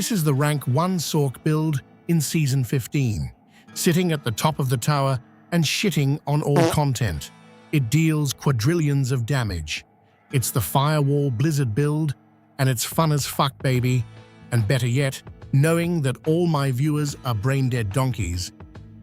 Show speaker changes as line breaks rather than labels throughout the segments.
This is the rank 1 Sorc build in Season 15, sitting at the top of the tower and shitting on all content. It deals quadrillions of damage. It's the Firewall Blizzard build, and it's fun as fuck, baby. And better yet, knowing that all my viewers are brain-dead donkeys,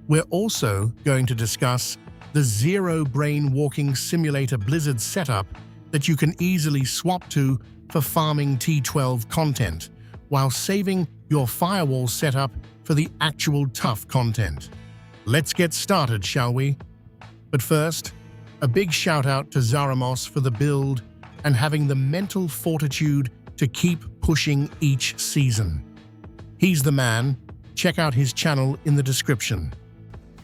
we're also going to discuss the Zero Brain Walking Simulator Blizzard setup that you can easily swap to for farming T12 content, while saving your firewall setup for the actual tough content. Let's get started, shall we? But first, a big shout out to Zaramos for the build and having the mental fortitude to keep pushing each season. He's the man. Check out his channel in the description.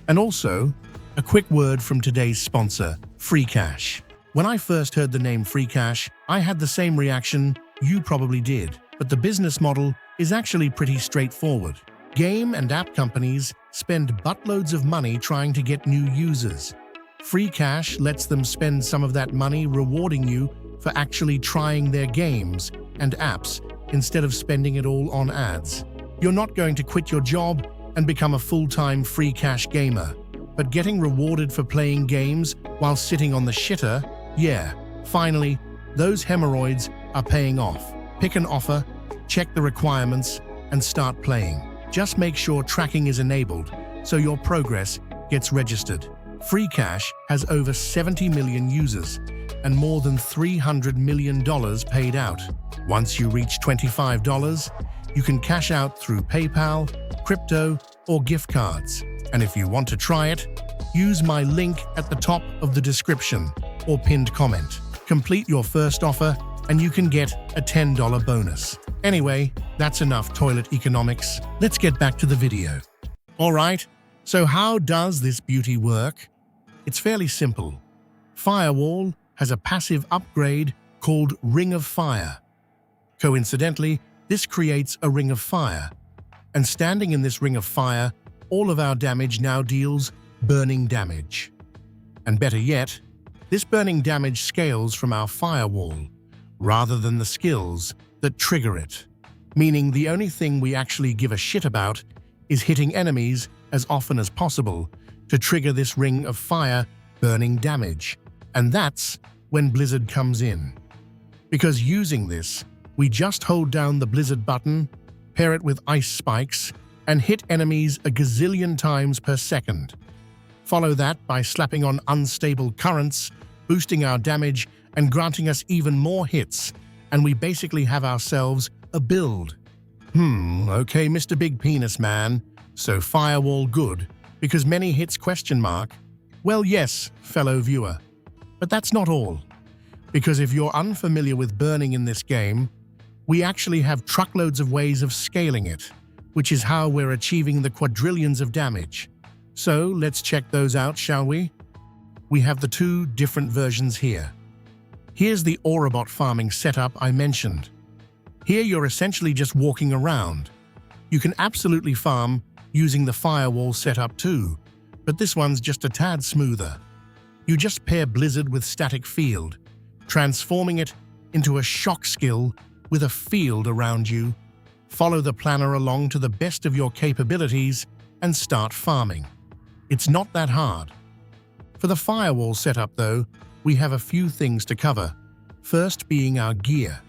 And also, a quick word from today's sponsor, FreeCash. When I first heard the name FreeCash, I had the same reaction you probably did, but the business model is actually pretty straightforward. Game and app companies spend buttloads of money trying to get new users. FreeCash lets them spend some of that money rewarding you for actually trying their games and apps instead of spending it all on ads. You're not going to quit your job and become a full-time FreeCash gamer, but getting rewarded for playing games while sitting on the shitter, yeah, finally, those hemorrhoids are paying off. Pick an offer, check the requirements, and start playing. Just make sure tracking is enabled so your progress gets registered. FreeCash has over 70 million users and more than $300 million paid out. Once you reach $25, you can cash out through PayPal, crypto, or gift cards. And if you want to try it, use my link at the top of the description or pinned comment. Complete your first offer and you can get a $10 bonus. Anyway, that's enough toilet economics. Let's get back to the video. Alright, so how does this beauty work? It's fairly simple. Firewall has a passive upgrade called Ring of Fire. Coincidentally, this creates a Ring of Fire. And standing in this Ring of Fire, all of our damage now deals burning damage. And better yet, this burning damage scales from our firewall, rather than the skills that trigger it. Meaning the only thing we actually give a shit about is hitting enemies as often as possible to trigger this Ring of Fire burning damage. And that's when Blizzard comes in. Because using this, we just hold down the Blizzard button, pair it with ice spikes, and hit enemies a gazillion times per second. Follow that by slapping on unstable currents, boosting our damage, and granting us even more hits, and we basically have ourselves a build. Okay, Mr. Big Penis Man, so firewall good, because many hits ? Well, yes, fellow viewer. But that's not all. Because if you're unfamiliar with burning in this game, we actually have truckloads of ways of scaling it, which is how we're achieving the quadrillions of damage. So let's check those out, shall we? We have the two different versions here. Here's the Aurabot farming setup I mentioned. Here you're essentially just walking around. You can absolutely farm using the firewall setup too, but this one's just a tad smoother. You just pair Blizzard with static field, transforming it into a shock skill with a field around you. Follow the planner along to the best of your capabilities and start farming. It's not that hard. For the firewall setup though, we have a few things to cover, first being our gear.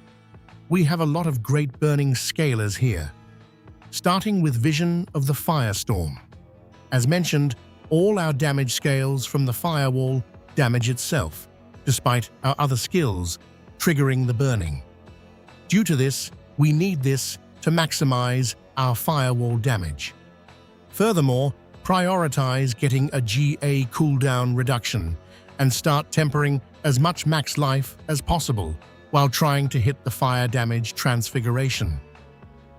We have a lot of great burning scalers here, starting with Vision of the Firestorm. As mentioned, all our damage scales from the firewall damage itself, despite our other skills triggering the burning. Due to this, we need this to maximize our firewall damage. Furthermore, prioritize getting a GA cooldown reduction and start tempering as much max life as possible while trying to hit the fire damage transfiguration.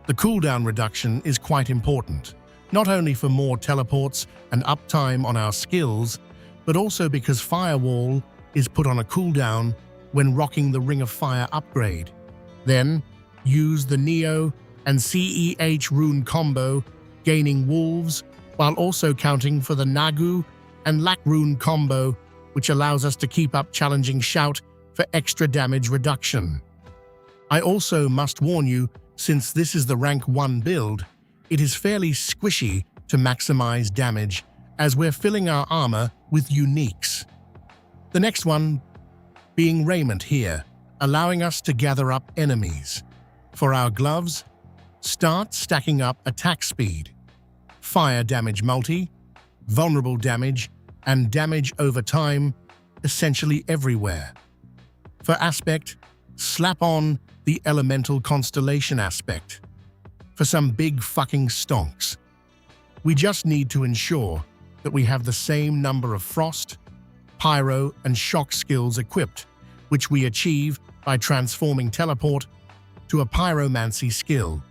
The cooldown reduction is quite important, not only for more teleports and uptime on our skills, but also because Firewall is put on a cooldown when rocking the Ring of Fire upgrade. Then, use the Neo and CEH rune combo, gaining Wolves, while also counting for the Nagu and Lack rune combo, which allows us to keep up challenging Shout for extra damage reduction. I also must warn you Since this is the rank 1 build, it is fairly squishy to maximize damage as we're filling our armor with uniques. The next one being raiment here, allowing us to gather up enemies. For our gloves, start stacking up attack speed, fire damage multi, vulnerable damage, and damage over time, essentially everywhere. For aspect, slap on the elemental constellation aspect. For some big fucking stonks. We just need to ensure that we have the same number of frost, pyro, and shock skills equipped, which we achieve by transforming teleport to a pyromancy skill.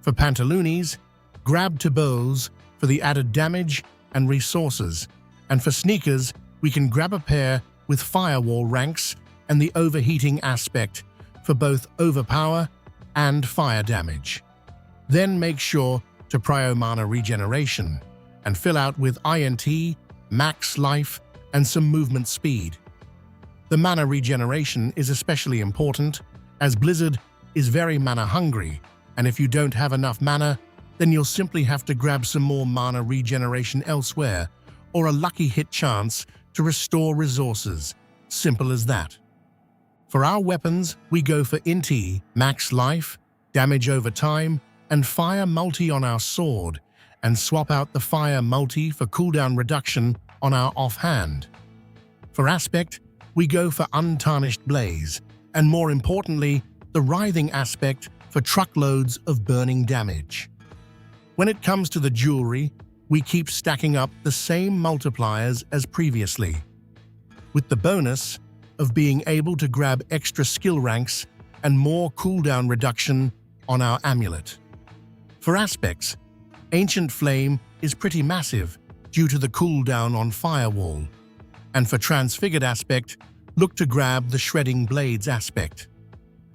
For pantaloonies, grab tabos for the added damage and resources, and for sneakers, we can grab a pair with firewall ranks and the overheating aspect for both overpower and fire damage. Then make sure to prio mana regeneration and fill out with INT, max life, and some movement speed. The mana regeneration is especially important as Blizzard is very mana hungry, and if you don't have enough mana, then you'll simply have to grab some more mana regeneration elsewhere or a lucky hit chance to restore resources. Simple as that. For our weapons, we go for INT, max life, damage over time, and fire multi on our sword, and swap out the fire multi for cooldown reduction on our offhand. For aspect, we go for untarnished blaze, and more importantly, the writhing aspect for truckloads of burning damage. When it comes to the jewelry, we keep stacking up the same multipliers as previously, with the bonus of being able to grab extra skill ranks and more cooldown reduction on our amulet. For aspects, Ancient Flame is pretty massive due to the cooldown on Firewall, and for Transfigured aspect, look to grab the Shredding Blades aspect,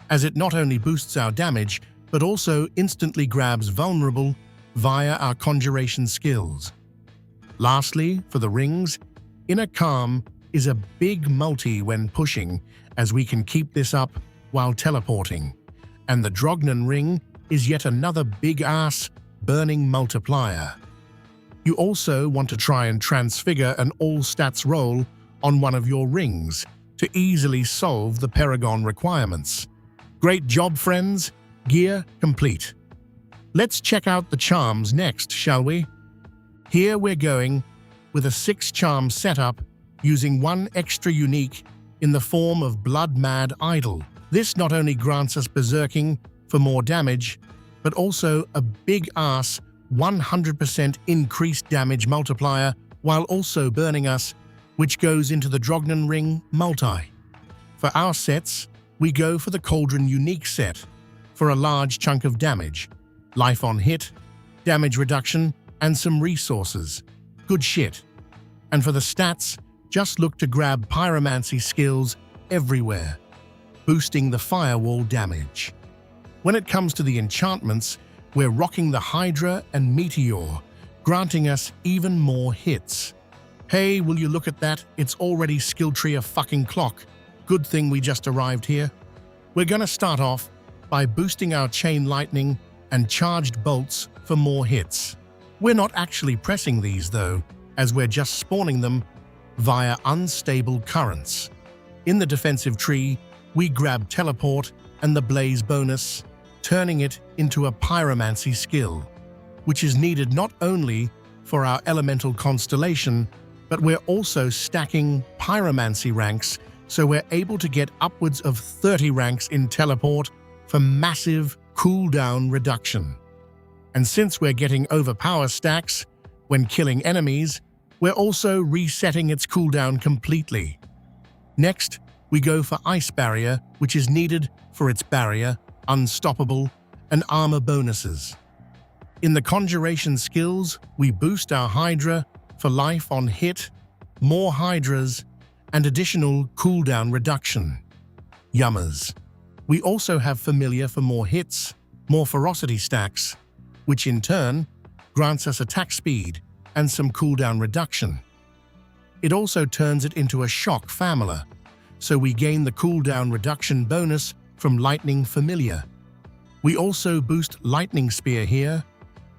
as it not only boosts our damage but also instantly grabs Vulnerable via our Conjuration skills. Lastly, for the rings, Inner Calm is a big multi when pushing, as we can keep this up while teleporting, and the Drognan ring is yet another big-ass burning multiplier. You also want to try and transfigure an all-stats roll on one of your rings to easily solve the Paragon requirements. Great job, friends! Gear complete. Let's check out the charms next, shall we? Here we're going with a 6-charm setup using one extra unique in the form of Blood Mad Idol. This not only grants us berserking for more damage, but also a big-ass 100% increased damage multiplier while also burning us, which goes into the Drognan Ring multi. For our sets, we go for the Cauldron Unique set for a large chunk of damage, life on hit, damage reduction, and some resources. Good shit. And for the stats, just look to grab pyromancy skills everywhere, boosting the firewall damage. When it comes to the enchantments, we're rocking the Hydra and Meteor, granting us even more hits. Hey, will you look at that? It's already skill tree a fucking clock. Good thing we just arrived here. We're gonna start off by boosting our Chain Lightning and Charged Bolts for more hits. We're not actually pressing these though, as we're just spawning them via Unstable Currents. In the defensive tree, we grab Teleport and the Blaze bonus, turning it into a Pyromancy skill, which is needed not only for our elemental constellation, but we're also stacking Pyromancy ranks, so we're able to get upwards of 30 ranks in Teleport for massive cooldown reduction. And since we're getting overpower stacks when killing enemies, we're also resetting its cooldown completely. Next, we go for Ice Barrier, which is needed for its barrier, unstoppable, and armor bonuses. In the Conjuration skills, we boost our Hydra for life on hit, more Hydras, and additional cooldown reduction. Yummers. We also have Familiar for more hits, more ferocity stacks, which in turn grants us attack speed and some cooldown reduction. It also turns it into a Shock Familiar, so we gain the cooldown reduction bonus from Lightning Familiar. We also boost Lightning Spear here,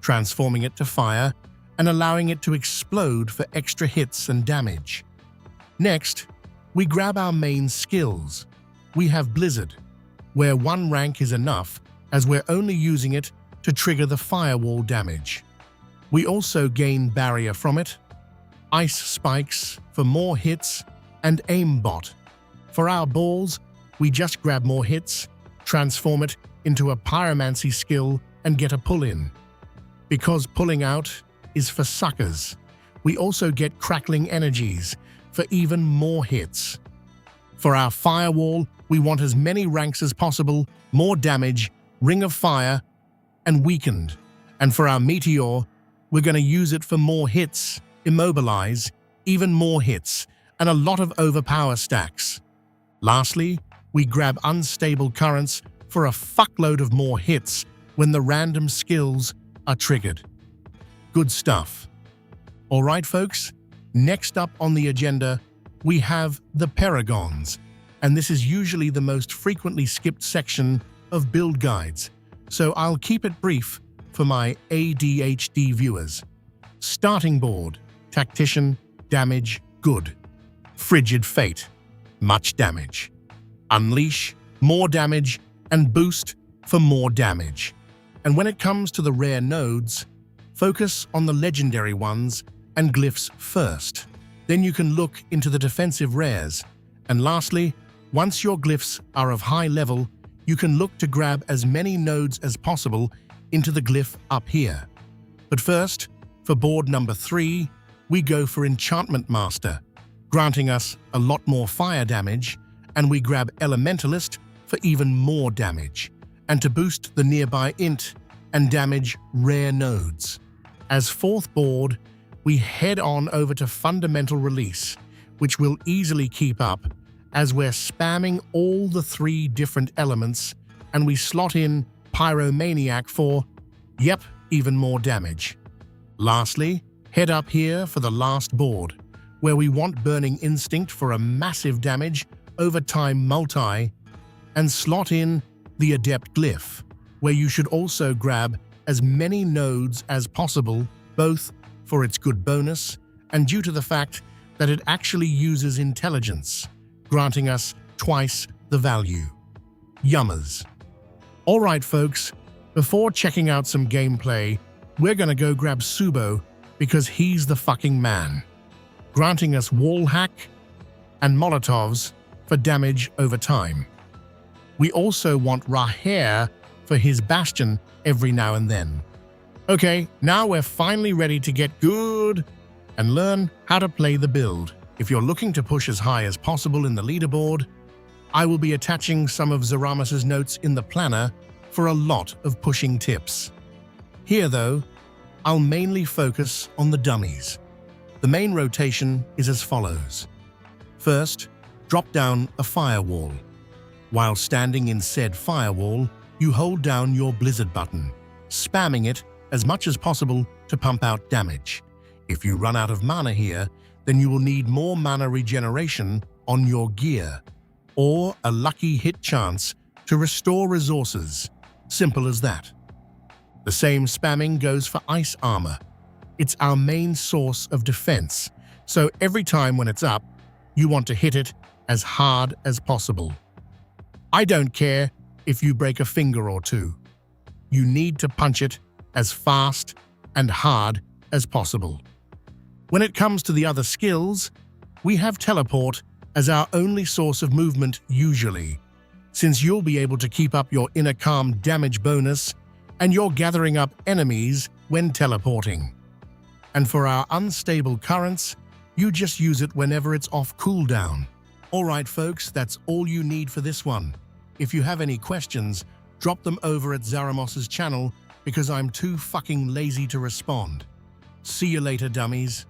transforming it to fire and allowing it to explode for extra hits and damage. Next, we grab our main skills. We have Blizzard, where 1 rank is enough as we're only using it to trigger the firewall damage. We also gain Barrier from it, Ice Spikes for more hits, and Aimbot. For our balls, we just grab more hits, transform it into a Pyromancy skill, and get a pull-in. Because pulling out is for suckers, we also get Crackling Energies for even more hits. For our Firewall, we want as many ranks as possible, more damage, Ring of Fire, and Weakened. And for our Meteor, we're going to use it for more hits, Immobilize, even more hits, and a lot of overpower stacks. Lastly, we grab Unstable Currents for a fuckload of more hits when the random skills are triggered. Good stuff. Alright folks, next up on the agenda, we have the Paragons, and this is usually the most frequently skipped section of build guides, so I'll keep it brief for my ADHD viewers. Starting board, Tactician, damage, good. Frigid Fate, much damage. Unleash, more damage, and boost for more damage. And when it comes to the rare nodes, focus on the legendary ones and glyphs first. Then you can look into the defensive rares. And lastly, once your glyphs are of high level, you can look to grab as many nodes as possible into the glyph up here. But first, for board number 3, we go for Enchantment Master, granting us a lot more fire damage, and we grab Elementalist for even more damage, and to boost the nearby int and damage rare nodes. As 4th board, we head on over to Fundamental Release, which we'll easily keep up as we're spamming all the 3 different elements, and we slot in Pyromaniac for, yep, even more damage. Lastly, head up here for the last board, where we want Burning Instinct for a massive damage over time multi, and slot in the Adept Glyph, where you should also grab as many nodes as possible, both for its good bonus and due to the fact that it actually uses intelligence, granting us twice the value. Yummers. Alright folks, before checking out some gameplay, we're gonna go grab Subo because he's the fucking man, granting us Wall Hack and Molotovs for damage over time. We also want Raher for his Bastion every now and then. Okay, now we're finally ready to get good and learn how to play the build. If you're looking to push as high as possible in the leaderboard, I will be attaching some of Zaramus's notes in the planner for a lot of pushing tips. Here though, I'll mainly focus on the dummies. The main rotation is as follows. First, drop down a firewall. While standing in said firewall, you hold down your Blizzard button, spamming it as much as possible to pump out damage. If you run out of mana here, then you will need more mana regeneration on your gear, or a lucky hit chance to restore resources. Simple as that. The same spamming goes for Ice Armor. It's our main source of defense, so every time when it's up, you want to hit it as hard as possible. I don't care if you break a finger or two. You need to punch it as fast and hard as possible. When it comes to the other skills, we have Teleport as our only source of movement usually, since you'll be able to keep up your inner calm damage bonus and you're gathering up enemies when teleporting. And for our Unstable Currents, you just use it whenever it's off cooldown. Alright folks, that's all you need for this one. If you have any questions, drop them over at Zaramos's channel because I'm too fucking lazy to respond. See you later, dummies.